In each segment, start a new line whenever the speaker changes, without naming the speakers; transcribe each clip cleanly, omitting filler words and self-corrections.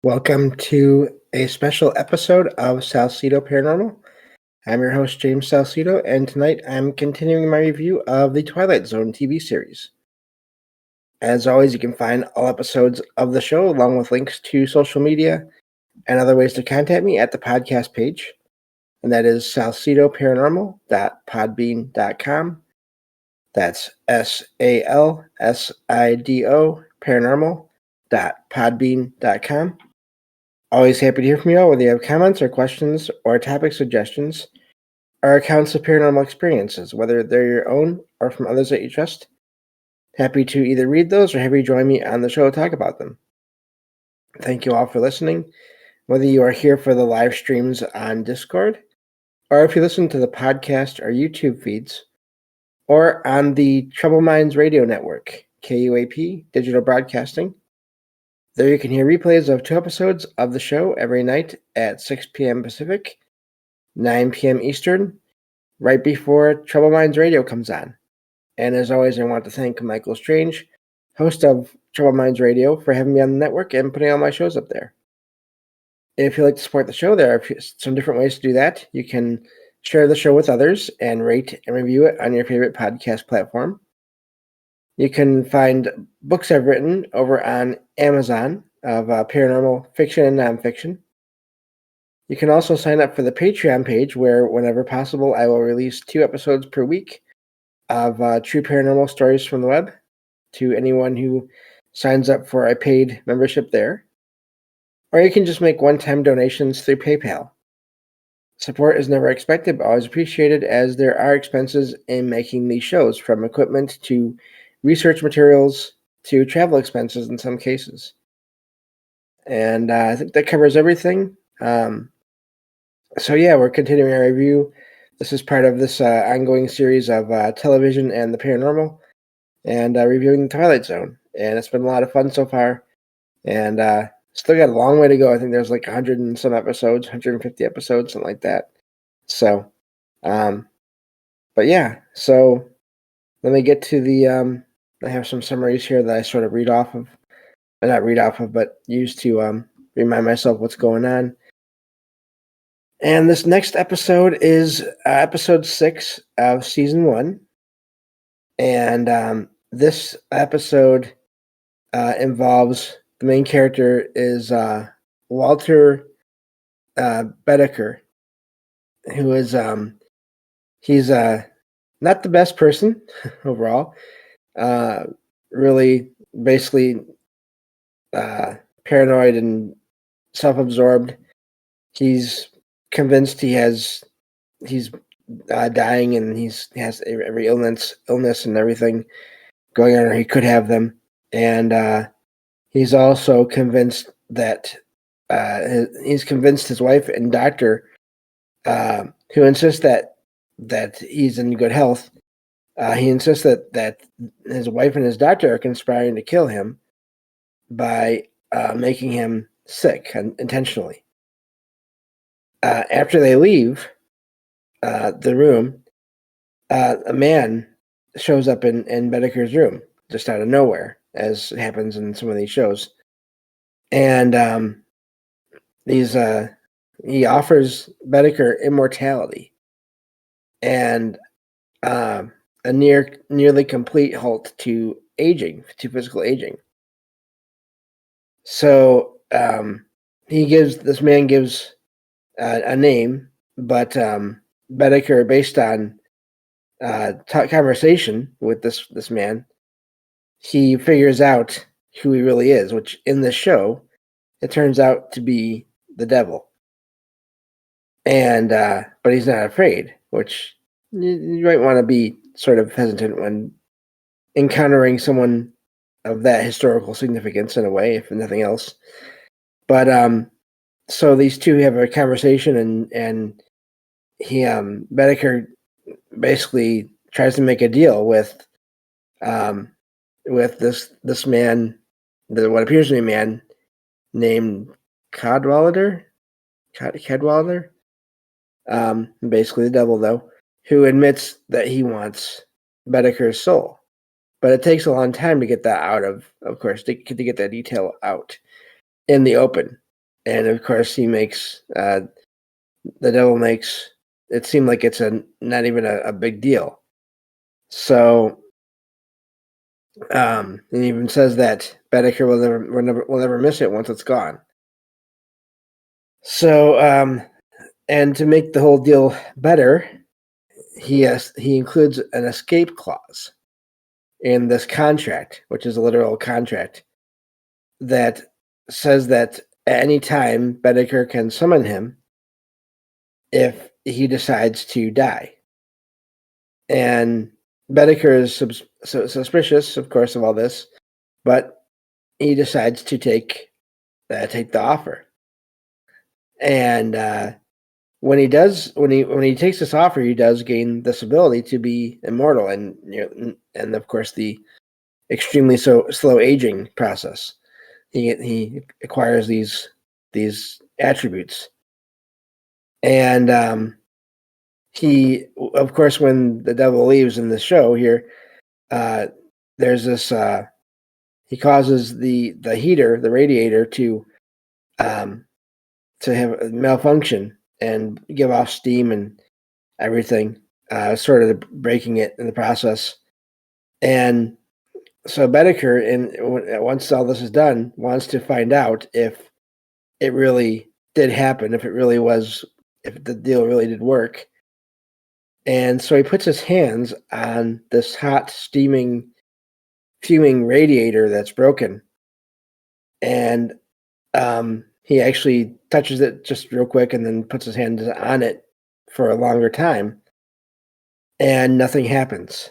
Welcome to a special episode of Paranormal. I'm your host, James Salcido, and tonight I'm continuing my review of the Twilight Zone TV series. As always, you can find all episodes of the show along with links to social media and other ways to contact me at the podcast page, and that is salsidoparanormal.podbean.com. That's SALSIDO paranormal.podbean.com. Always happy to hear from you all, whether you have comments or questions or topic suggestions or accounts of paranormal experiences, whether they're your own or from others that you trust. Happy to either read those or have you join me on the show to talk about them. Thank you all for listening, whether you are here for the live streams on Discord or if you listen to the podcast or YouTube feeds or on the Troubled Minds Radio Network, KUAP Digital Broadcasting. There you can hear replays of 2 episodes of the show every night at 6 p.m. Pacific, 9 p.m. Eastern, right before Troubled Minds Radio comes on. And as always, I want to thank Michael Strange, host of Troubled Minds Radio, for having me on the network and putting all my shows up there. If you'd like to support the show, there are some different ways to do that. You can share the show with others and rate and review it on your favorite podcast platform. You can find books I've written over on Amazon of paranormal fiction and nonfiction. You can also sign up for the Patreon page where, whenever possible, I will release 2 episodes per week of true paranormal stories from the web to anyone who signs up for a paid membership there. Or you can just make one-time donations through PayPal. Support is never expected, but always appreciated, as there are expenses in making these shows, from equipment to research materials to travel expenses in some cases. And I think that covers everything. So yeah, we're continuing our review. This is part of this ongoing series of television and the paranormal, and reviewing the Twilight Zone. And it's been a lot of fun so far. And still got a long way to go. I think there's like 100 and some episodes, 150 episodes, something like that. So, but yeah, so let me get to the, I have some summaries here that I sort of read off of, not read off of, but use to remind myself what's going on. And this next episode is episode 6 of season 1. And this episode involves, the main character is Walter Bedecker, who is, he's not the best person overall. Really, basically paranoid and self-absorbed. He's convinced he's dying, and he has every illness and everything going on, or he could have them. And he's also convinced that he's convinced his wife and doctor, who insist that he's in good health. He insists that his wife and his doctor are conspiring to kill him by making him sick intentionally. After they leave the room, a man shows up in Bedecker's room just out of nowhere, as happens in some of these shows. And he offers Bedecker immortality and a nearly complete halt to physical aging. So this man gives a name, but Bedecker, based on conversation with this man, he figures out who he really is, which in the show, it turns out to be the devil. And but he's not afraid, which you might want to be sort of hesitant when encountering someone of that historical significance, in a way, if nothing else. But so these two have a conversation, and he Bedecker basically tries to make a deal with this man, what appears to be a man named Cadwallader, basically the devil, though, who admits that he wants Bedecker's soul. But it takes a long time to get that out of course, to get that detail out in the open. and of course he makes the devil makes it seem like it's not even a big deal. So it even says that Bedecker will never miss it once it's gone. So and to make the whole deal better, he includes an escape clause in this contract, which is a literal contract, that says that at any time Bedecker can summon him if he decides to die. And Bedecker is suspicious, of course, of all this, but he decides to take the offer. And when he takes this offer, he does gain this ability to be immortal, and of course the extremely slow aging process. He acquires these attributes, and he, of course, when the devil leaves in the show here, there's this. He causes the heater, the radiator, to have a malfunction and give off steam and everything, sort of breaking it in the process. And so Bedecker, once all this is done, wants to find out if it really did happen, if the deal really did work. And so he puts his hands on this hot, steaming, fuming radiator that's broken. And he actually touches it just real quick and then puts his hands on it for a longer time. And nothing happens.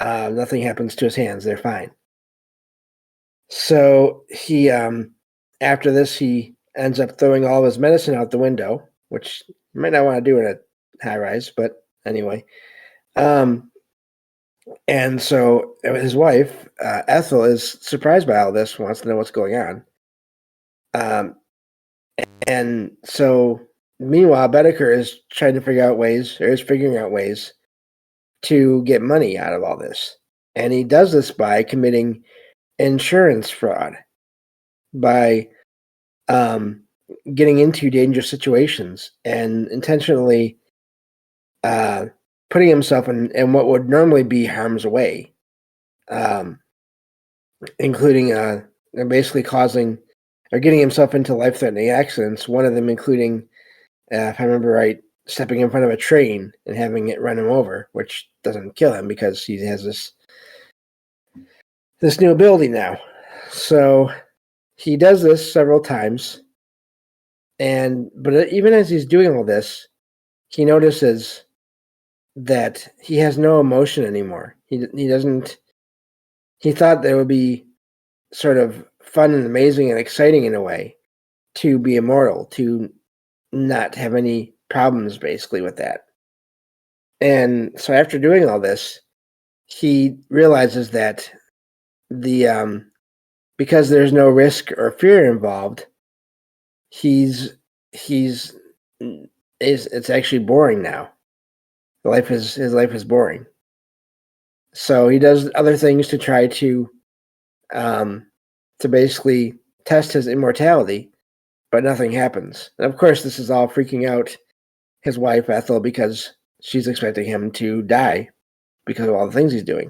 Nothing happens to his hands. They're fine. So he, after this, he ends up throwing all of his medicine out the window, which you might not want to do in a high rise, but anyway. And so his wife, Ethel, is surprised by all this, wants to know what's going on. And so meanwhile, Bedecker is figuring out ways to get money out of all this. And he does this by committing insurance fraud, by getting into dangerous situations and intentionally putting himself in what would normally be harm's way, including basically causing or getting himself into life-threatening accidents, one of them including, if I remember right, stepping in front of a train and having it run him over, which doesn't kill him because he has this new ability now. So he does this several times, but even as he's doing all this, he notices that he has no emotion anymore. He doesn't. He thought that it would be sort of fun and amazing and exciting in a way to be immortal, to not have any problems basically with that. And so after doing all this, he realizes that because there's no risk or fear involved, it's actually boring now. His life is boring. So he does other things to try to basically test his immortality, but nothing happens. And of course, this is all freaking out his wife, Ethel, because she's expecting him to die because of all the things he's doing.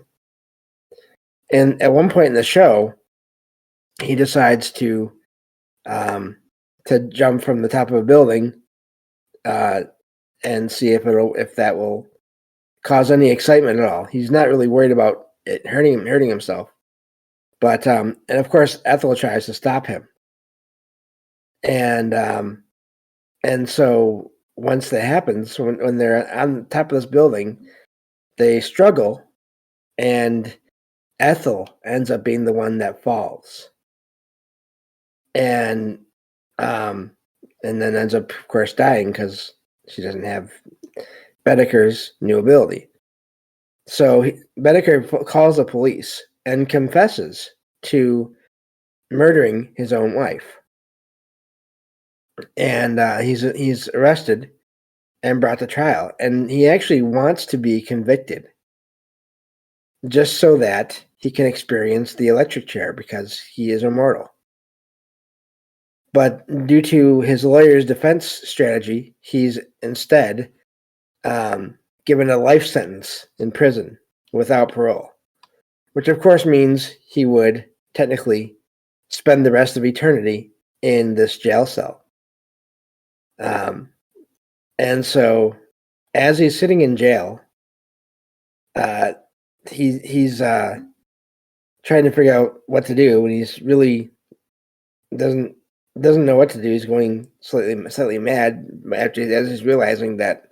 And at one point in the show, he decides to jump from the top of a building and see if that will cause any excitement at all. He's not really worried about it hurting himself. But and of course, Ethel tries to stop him. And so once that happens, when they're on top of this building, they struggle, and Ethel ends up being the one that falls. And then ends up, of course, dying because she doesn't have Bedecker's new ability. So Bedecker calls the police and confesses to murdering his own wife. And he's arrested and brought to trial. And he actually wants to be convicted just so that he can experience the electric chair because he is immortal. But due to his lawyer's defense strategy, he's instead given a life sentence in prison without parole, which of course means he would technically spend the rest of eternity in this jail cell. And so, as he's sitting in jail, he's trying to figure out what to do, and he's really doesn't know what to do. He's going slightly mad as he's realizing that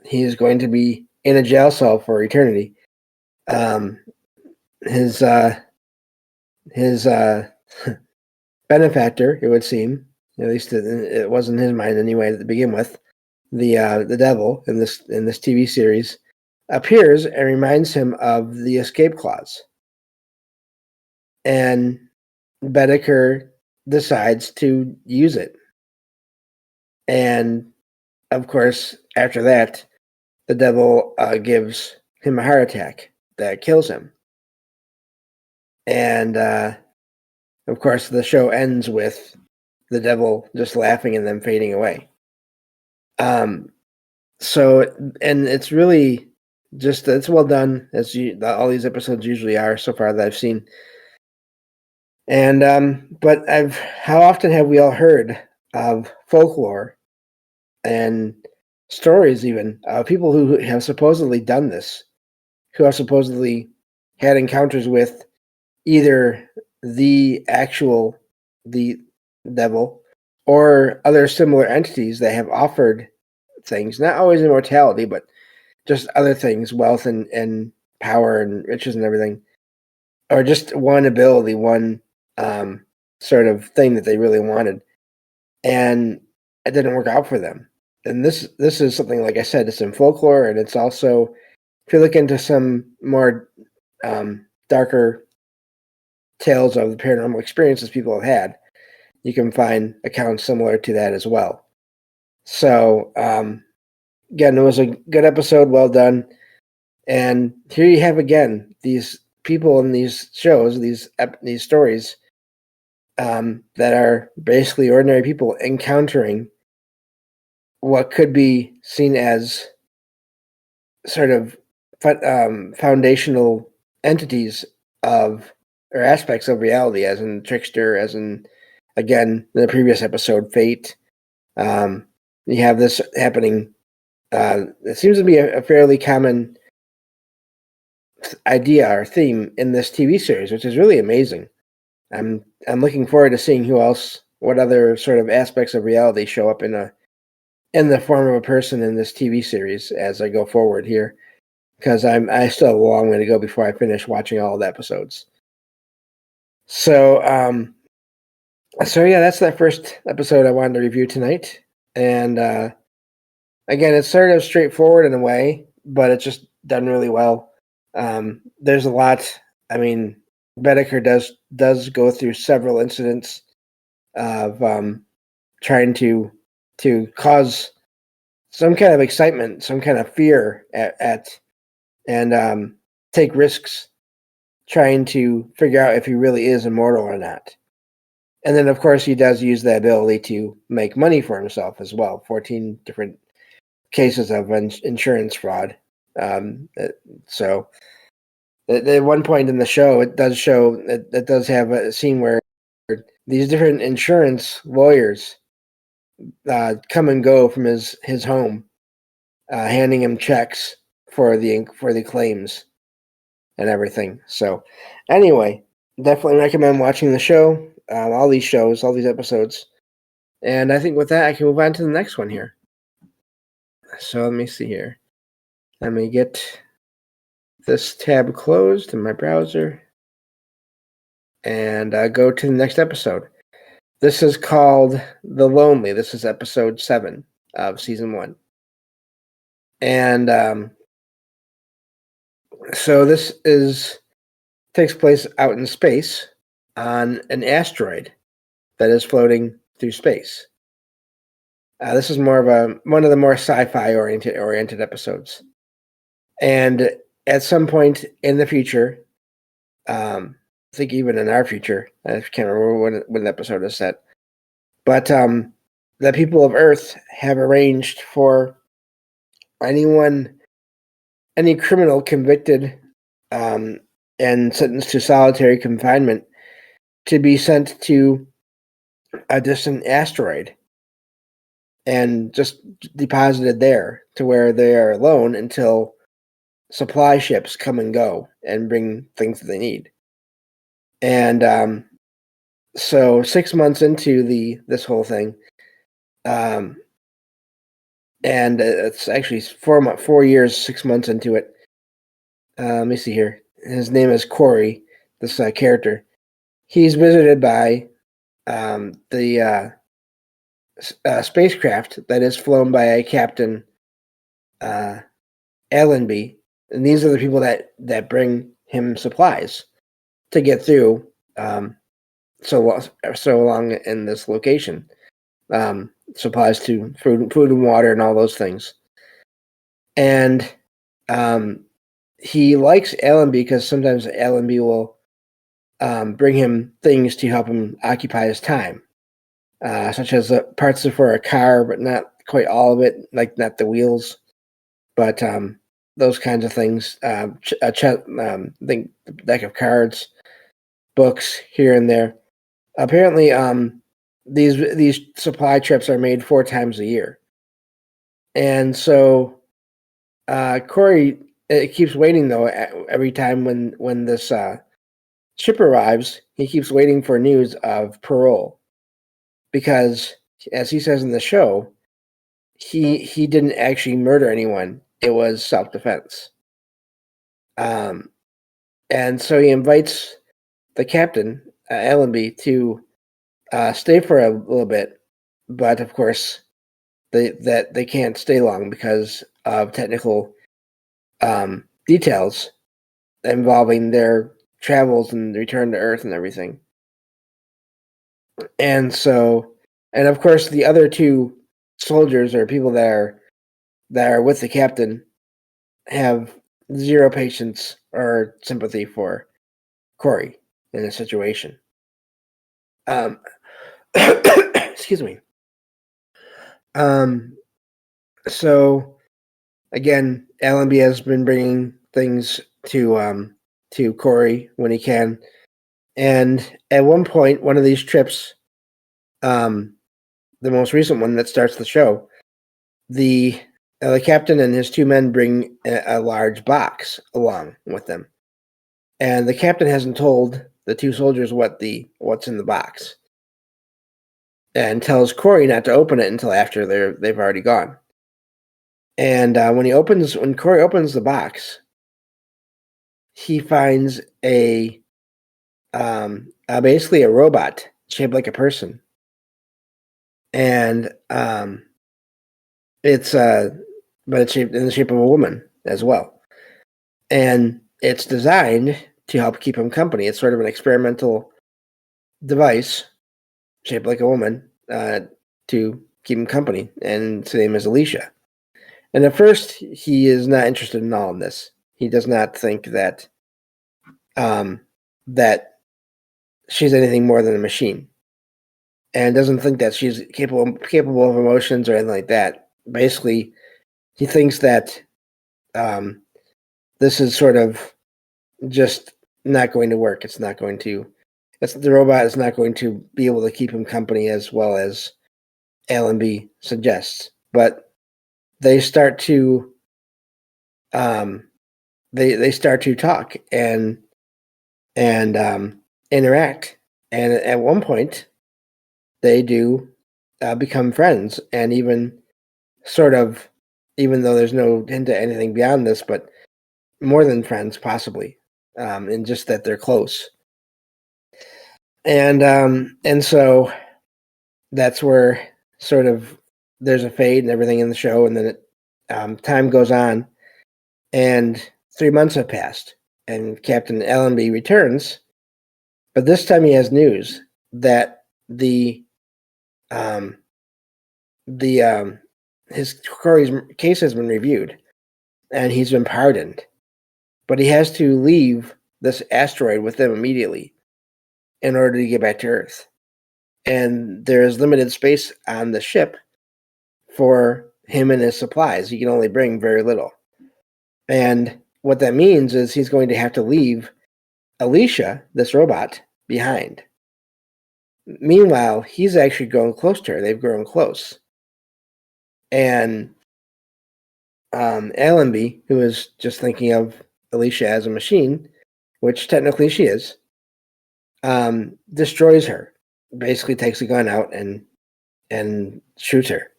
he's going to be in a jail cell for eternity. His benefactor, it would seem, at least it was in his mind anyway to begin with, the devil in this TV series appears and reminds him of the escape clause. And Bedecker decides to use it. And of course, after that, the devil gives him a heart attack that kills him. And of course, the show ends with the devil just laughing and then fading away. So, and it's really just, it's well done, as all these episodes usually are so far that I've seen. And but how often have we all heard of folklore and stories, even people who have supposedly done this, who have supposedly had encounters with either the devil or other similar entities that have offered things, not always immortality, but just other things, wealth and power and riches and everything, or just one ability, one sort of thing that they really wanted, and it didn't work out for them. And this is something, like I said, it's in folklore, and it's also, if you look into some more darker tales of the paranormal experiences people have had, you can find accounts similar to that as well. So again, it was a good episode, well done. And here you have again these people in these shows, these stories that are basically ordinary people encountering what could be seen as sort of foundational entities or aspects of reality, as in trickster, as in, again, in the previous episode, fate. You have this happening. It seems to be a fairly common idea or theme in this TV series, which is really amazing. I'm looking forward to seeing what other sort of aspects of reality show up in the form of a person in this TV series as I go forward here, because I still have a long way to go before I finish watching all the episodes. So yeah, that's that first episode I wanted to review tonight. And again, it's sort of straightforward in a way, but it's just done really well. There's a lot. I mean, Bedecker does go through several incidents of trying to cause some kind of excitement, some kind of fear and take risks trying to figure out if he really is immortal or not. And then, of course, he does use the ability to make money for himself as well. 14 different cases of insurance fraud. So at one point in the show, it does have a scene where these different insurance lawyers come and go from his home, handing him checks for the claims and everything. So anyway, definitely recommend watching the show, all these episodes. And I think with that, I can move on to the next one here. So let me see here. Let me get this tab closed in my browser and go to the next episode. This is called The Lonely. This is episode 7 of season 1. And so this takes place out in space on an asteroid that is floating through space. This is more of one of the more sci-fi oriented episodes. And at some point in the future, I think even in our future, I can't remember when the episode is set, But the people of Earth have arranged for any criminal convicted and sentenced to solitary confinement to be sent to a distant asteroid and just deposited there to where they are alone until supply ships come and go and bring things that they need. And so 6 months into this whole thing, and it's actually 4 years, 6 months into it. Let me see here. His name is Corey, this character. He's visited by the spacecraft that is flown by a Captain Allenby, and these are the people that bring him supplies to get through so long in this location. Supplies to food and water and all those things. And he likes Allenby because sometimes Allenby will bring him things to help him occupy his time, such as parts for a car, but not quite all of it, like not the wheels, but those kinds of things. Think deck of cards, books here and there. Apparently, these supply trips are made 4 times a year, and so Corey keeps waiting though. Every time when this ship arrives, he keeps waiting for news of parole, because, as he says in the show, he didn't actually murder anyone. It was self-defense. And so he invites the captain, Allenby, to stay for a little bit, but of course they can't stay long because of technical details involving their travels and return to Earth and everything. And of course the other 2 soldiers or people that are with the captain have zero patience or sympathy for Corey in this situation. Excuse me. So again, Allenby has been bringing things to Corey when he can, and at one point, one of these trips, the most recent one that starts the show, the captain and his 2 men bring a large box along with them, and the captain hasn't told the 2 soldiers what's in the box, and tells Corey not to open it until after they've already gone. And when Corey opens the box, he finds basically a robot shaped like a person, and it's shaped in the shape of a woman as well, and it's designed to help keep him company. It's sort of an experimental device shaped like a woman to keep him company, and its name is Alicia. And at first, he is not interested in all of this. He does not think that that she's anything more than a machine, and doesn't think that she's capable of emotions or anything like that. Basically, he thinks that this is sort of just not going to work. The robot is not going to be able to keep him company as well as Allenby suggests. But they start to they start to talk and interact, and at one point they do become friends, and even though there's no hint to anything beyond this, but more than friends possibly, and just that they're close. And so that's where sort of there's a fade and everything in the show, and then time goes on, and 3 months have passed, and Captain Allenby returns, but this time he has news that his Corey's case has been reviewed, and he's been pardoned, but he has to leave this asteroid with them immediately in order to get back to Earth. and there is limited space on the ship for him and his supplies. He can only bring very little. And what that means is he's going to have to leave Alicia, this robot, behind. Meanwhile, he's actually grown close to her. They've grown close. And Allenby, who is just thinking of Alicia as a machine, which technically she is, destroys her. Basically takes a gun out and shoots her.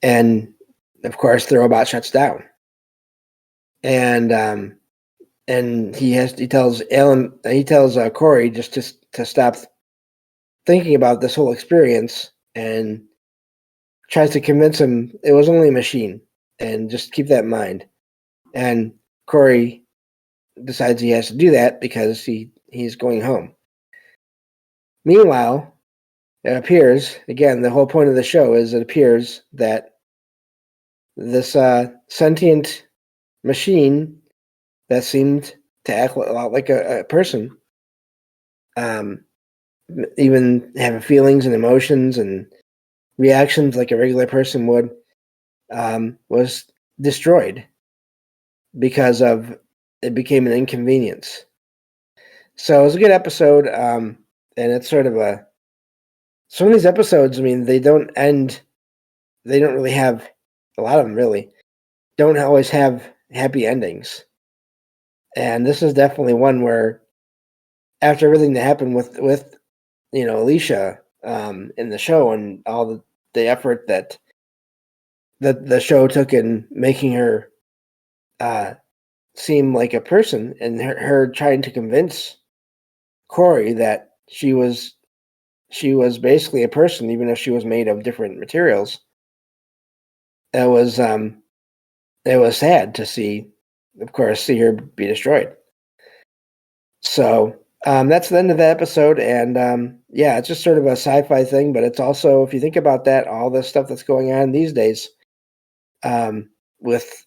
And of course, the robot shuts down. And he tells Corey just to stop thinking about this whole experience, and tries to convince him it was only a machine, and just keep that in mind. And Corey decides he has to do that because he's going home. Meanwhile, it appears, again, the whole point of the show is it appears that this sentient machine that seemed to act a lot like a person, even have feelings and emotions and reactions like a regular person would, was destroyed because of it became an inconvenience. So it was a good episode, and it's sort of some of these episodes, I mean, they don't really have, a lot of them really, don't always have happy endings. And this is definitely one where, after everything that happened with Alicia in the show, and all the effort that the show took in making her seem like a person, and her trying to convince Corey that she was basically a person, even if she was made of different materials. It was sad to see her be destroyed. So that's the end of that episode, and it's just sort of a sci-fi thing, but it's also, if you think about that, all the stuff that's going on these days, with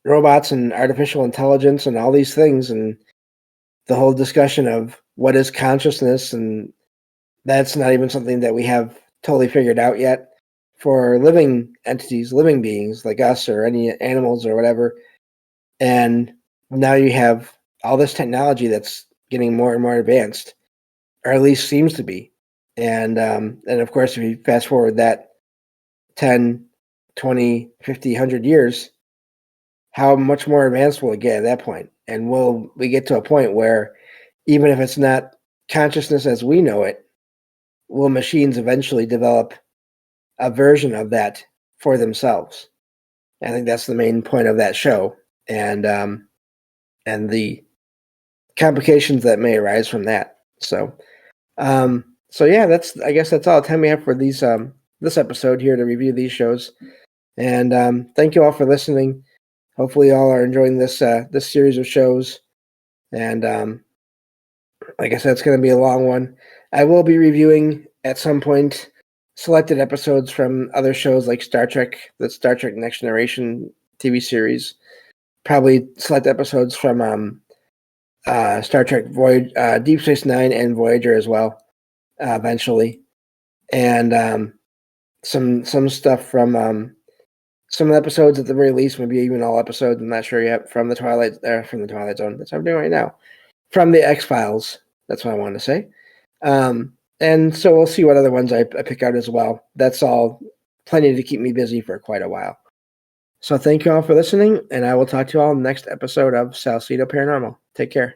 robots and artificial intelligence and all these things, and the whole discussion of what is consciousness, and that's not even something that we have totally figured out yet for living entities, living beings like us or any animals or whatever. And now you have all this technology that's getting more and more advanced, or at least seems to be. And of course, if you fast forward that 10, 20, 50, 100 years, how much more advanced will it get at that point? And will we get to a point where, even if it's not consciousness as we know it, will machines eventually develop a version of that for themselves? I think that's the main point of that show, and the complications that may arise from that. So yeah, I guess that's all the time we have for these this episode here to review these shows. And thank you all for listening. Hopefully, you all are enjoying this this series of shows. And like I said, it's going to be a long one. I will be reviewing at some point selected episodes from other shows like Star Trek, the Star Trek Next Generation TV series. Probably select episodes from Star Trek Deep Space Nine and Voyager as well, eventually. And some stuff from some episodes at the very least, maybe even all episodes, I'm not sure yet, from the Twilight Zone. That's what I'm doing right now. From the X-Files, that's what I wanted to say. And so we'll see what other ones I pick out as well. That's all plenty to keep me busy for quite a while. So thank you all for listening, and I will talk to you all in the next episode of Salsidoparanormal. Take care.